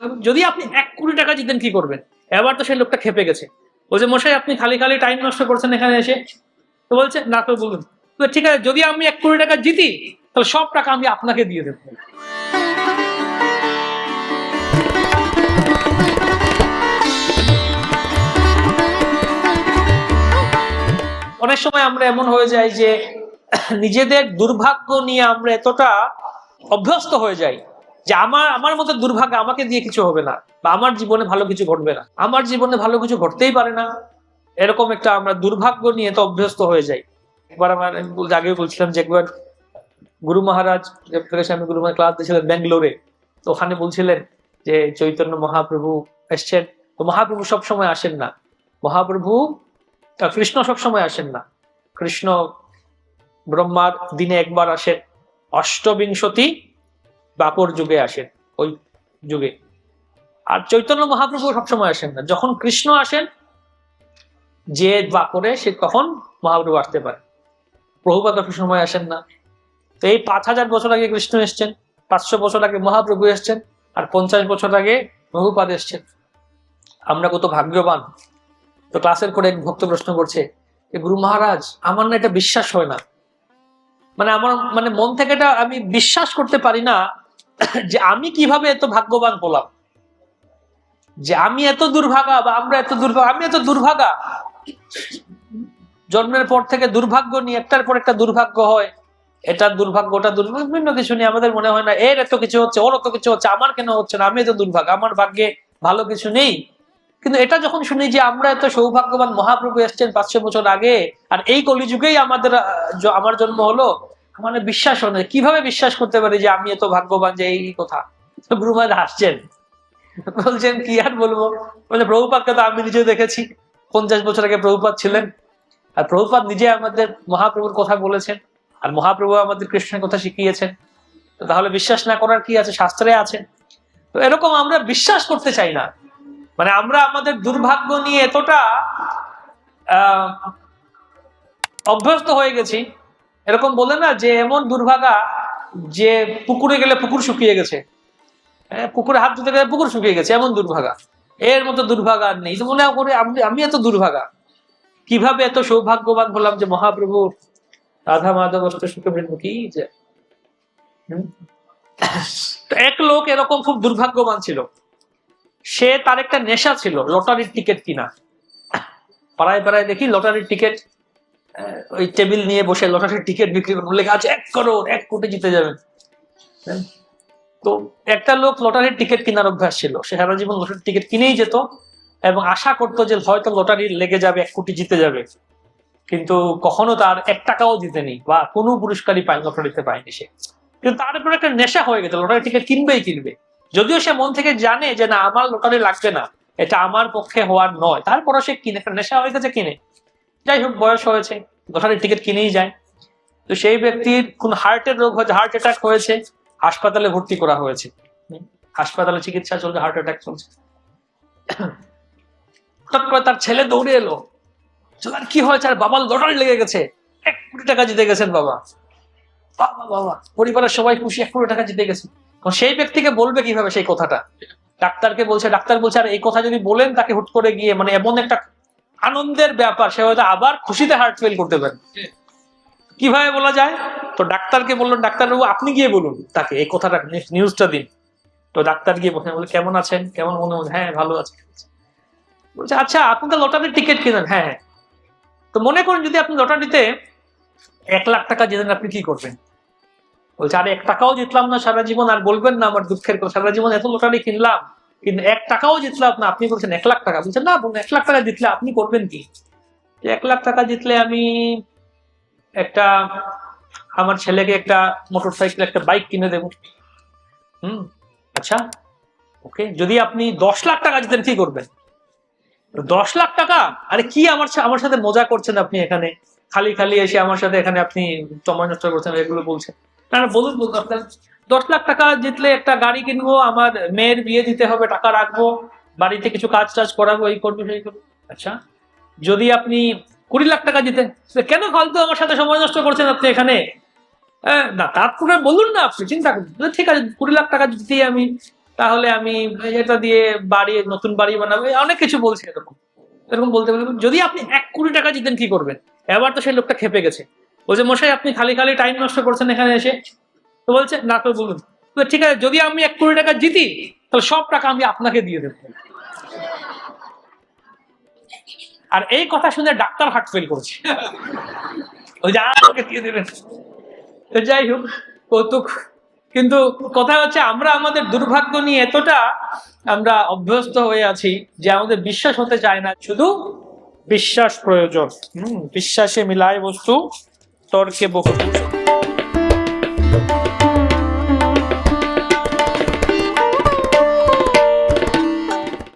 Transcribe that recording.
যদি আপনি 1 কোটি টাকা জিতেন কি করবেন? এবার তো সেই লোকটা খেপে গেছে, বলছে মশাই আপনি খালি খালি টাইম নষ্ট করছেন এখানে এসে। তো বলছে না, তো বলুন। তো ঠিক আছে, যদি আমি 1 কোটি টাকা জিতি তাহলে সব টাকা আমি আপনাকে দিয়ে দেবো। অনেক সময় আমরা এমন হয়ে যাই যে নিজেদের দুর্ভাগ্য নিয়ে আমরা এতটা অভ্যস্ত হয়ে যাই যে আমার আমার মতো দুর্ভাগ্য, আমাকে দিয়ে কিছু হবে না, বা আমার জীবনে ভালো কিছু ঘটবে না, আমার জীবনে ভালো কিছু ঘটতেই পারে না, এরকম একটা আমরা দুর্ভাগ্য নিয়ে তো অভ্যস্ত হয়ে যাই। একবার আমার আগে বলছিলাম যে একবার গুরু মহারাজ, আমি গুরু মহারাজ ক্লাস দিয়েছিলেন ব্যাঙ্গালোরে, তো ওখানে বলছিলেন যে চৈতন্য মহাপ্রভু এসছেন। তো মহাপ্রভু সব সময় আসেন না, মহাপ্রভু কৃষ্ণ সব সময় আসেন না। কৃষ্ণ ব্রহ্মার দিনে একবার আসেন, অষ্টবিংশতি দ্বাপর যুগে আসেন, ওই যুগে। আর চৈতন্য মহাপ্রভু সবসময় আসেন না, যখন কৃষ্ণ আসেন যে দ্বাপরে, সে তখন মহাপ্রভু আসতে পারে। প্রভুপাদ সময় আসেন না। তো এই 5000 বছর আগে কৃষ্ণ এসছেন, 500 বছর আগে মহাপ্রভু এসছেন, আর 50 বছর আগে প্রভুপাদ এসছেন। আমরা কত ভাগ্যবান। তো ক্লাসের পরে এক ভক্ত প্রশ্ন করছে, গুরু মহারাজ আমার না এটা বিশ্বাস হয় না, মানে আমার মানে মন থেকে এটা আমি বিশ্বাস করতে পারি না যে আমি কিভাবে এত ভাগ্যবান হলাম, যে আমি এত দুর্ভাগা, বা আমরা এত দুর্ভাগা, আমি এত দুর্ভাগা। জন্মের পর থেকে দুর্ভাগ্য নিয়ে একটার পর একটা দুর্ভাগ্য হয়, এটা দুর্ভাগ্য ওটা দুর্ভাগ্য, বিভিন্ন কিছু নিয়ে আমাদের মনে হয় না এর এত কিছু হচ্ছে, ওর এত কিছু হচ্ছে, আমার কেন হচ্ছে না, আমি এত দুর্ভাগা, আমার ভাগ্যে ভালো কিছু নেই। কিন্তু এটা যখন শুনি যে আমরা এত সৌভাগ্যবান, মহাপ্রভু এসছেন 500 বছর আগে, আর এই কলিযুগেই আমার জন্ম হলো, মানে বিশ্বাস হয় না। কিভাবে বিশ্বাস করতে পারি যে আমি এত ভাগ্যবান, যে এই কথা। গুরু মহারাজ হাসছেন, বলছেন কি আর বলবো, মানে প্রভুপাদকে তো আমি নিজে দেখেছি, 50 বছর আগে প্রভুপাদ ছিলেন, আর প্রভুপাদ নিজে আমাদের মহাপ্রভুর কথা বলেছেন, আর মহাপ্রভু আমাদের কৃষ্ণের কথা শিখিয়েছেন। তাহলে বিশ্বাস না করার কি আছে, শাস্ত্রে আছে। তো এরকম আমরা বিশ্বাস করতে চাই না, মানে আমরা আমাদের দুর্ভাগ্য নিয়ে এতটা অভ্যস্ত হয়ে গেছি। এরকম বলে না যে এমন দুর্ভাগা যে পুকুরে গেলে পুকুর শুকিয়ে গেছে, পুকুরে হাত ধুতে গেলে পুকুর শুকিয়ে গেছে, এমন দুর্ভাগা। এর মতো দুর্ভাগা আর নেই। মনে করে আমি এত দুর্ভাগা, কিভাবে এত সৌভাগ্যবান হলাম যে মহাপ্রভু রাধা মাধব সুখে বৃন্দ কি যে। এক লোক এরকম খুব দুর্ভাগ্যবান ছিল, সে তার একটা নেশা ছিল লটারির টিকিট কিনা। পাড়ায় পাড়ায় দেখি লটারির টিকিট, ওই টেবিল নিয়ে বসে লটারির টিকিট বিক্রি করে, লেখা আছে 1 করোড়, 1 কোটি জিতে যাবেন। তো একটা লোক লটারির টিকিট কেনার অভ্যাস ছিল, সে সারা জীবন লটারির টিকিট কিনেই যেত এবং আশা করতো যে হয়তো লটারি লেগে যাবে, 1 কোটি জিতে যাবে। কিন্তু কখনো তার 1 টাকাও জিতেনি, বা কোনো পুরস্কারই পায় লটারিতে পায়নি সে। কিন্তু তার উপর একটা নেশা হয়ে গেছে, লটারি টিকিট কিনবেই কিনবে। যদিও সে মন থেকে জানে যে না, আমার লটারি লাগবে না, এটা আমার পক্ষে হওয়ার নয়, তারপরও সে কিনে, একটা নেশা হয়ে গেছে কিনে। যাই হোক, বয়স হয়েছে, লটারির টিকিট কিনেই যায়। তো সেই ব্যক্তির কোন হার্টের রোগ হয়েছে, হার্ট অ্যাটাক হয়েছে, হাসপাতালে ভর্তি করা হয়েছে, হাসপাতালে চিকিৎসা চলছে, হার্ট অ্যাটাক চলছে। হঠাৎ করে তার ছেলে দৌড়ে এলো, আর কি হয়েছে? আর বাবার লটারি লেগে গেছে, 1 কোটি টাকা জিতে গেছেন বাবা। বাবা বাবা, পরিবারের সবাই খুশি, 1 কোটি টাকা জিতে গেছে। সেই ব্যক্তিকে বলবে কিভাবে সেই কথাটা? ডাক্তারকে বলছে, ডাক্তার বলছে আর এই কথা যদি বলেন তাকে হুট করে গিয়ে, মানে এমন একটা আনন্দের ব্যাপার, সে হয়তো আবার খুশিতে হার্ট ফেল করতে পারে। কিভাবে বলা যায়? তো ডাক্তারকে বললেন, ডাক্তারবাবু আপনি গিয়ে বলুন তাকে এই কথাটা, নিউজটা দিন। তো ডাক্তার গিয়ে বলছেন, বলে কেমন আছেন, কেমন মনে হচ্ছে? হ্যাঁ ভালো আছে। বলছে আচ্ছা আপনি তো লটারির টিকিট কিনেন? হ্যাঁ হ্যাঁ। তো মনে করুন যদি আপনি লটারিতে 1 লাখ টাকা জেতেন, আপনি কি করবেন? বলছে আরে 1 টাকাও জিতলাম না সারা জীবন, আর বলবেন না আমার দুঃখের কথা, সারা জীবন এত লটারি কিনলাম কিন্তু 1 টাকাও জিতলাম না, আপনি বলছেন 1 লাখ টাকা। বলছেন না, 1 লাখ টাকা জিতলে আপনি করবেন কি? 1 লাখ টাকা জিতলে আমি একটা, আমার ছেলেকে একটা মোটরসাইকেল, একটা বাইক কিনে দেবো। আচ্ছা ওকে, যদি আপনি 10 লাখ টাকা জিতেন কি করবেন? 10 লাখ টাকা? আরে কি আমার সাথে মজা করছেন আপনি, এখানে খালি খালি এসে আমার সাথে এখানে আপনি সময় নষ্ট করছেন, এগুলো বলছেন। না না, বলুন বলুন আপনার। 10 লাখ টাকা জিতলে একটা গাড়ি কিনবো, আমার মেয়ের বিয়ে দিতে হবে, টাকা রাখবো, বাড়িতে কিছু কাজ টাজ করাবো, এই করবো সেই করবো। আচ্ছা যদি আপনি 20 লাখ টাকা জিতেন, কেন ফালতু আমার সাথে সময় নষ্ট করছেন আপনি এখানে? না তারপরে বলুন না, আপনি চিন্তা করুন। ঠিক আছে 20 লাখ টাকা জিতে আমি তাহলে আমি এটা দিয়ে নতুন বাড়ি বানাবো, অনেক কিছু বলছে এরকম এরকম বলতে পারবেন। যদি আপনি 1 কোটি টাকা জিতেন কি করবেন? এবার তো সেই লোকটা খেপে গেছে, বলছে মশাই আপনি খালি খালি টাইম নষ্ট করছেন এখানে এসে। তো বলছে না, তো বলুন। তো ঠিক আছে, যদি আমি 1 কোটি টাকা জিতি তাহলে সব টাকা আমি আপনাকে দিয়ে দেবো। আর এই কথা শুনে ডাক্তার হার্ট ফেল করছে, ওই যে আমাকে দিয়ে দেবেন। তো যাই হোক, কৌতুক। কিন্তু কথা হচ্ছে আমরা আমাদের দুর্ভাগ্য নিয়ে এতটা আমরা অভ্যস্ত হয়ে আছি যে আমাদের বিশ্বাস হতে চায় না, শুধু বিশ্বাস প্রয়োজন। বিশ্বাসে মিলায় বস্তু, তর্কে বহু।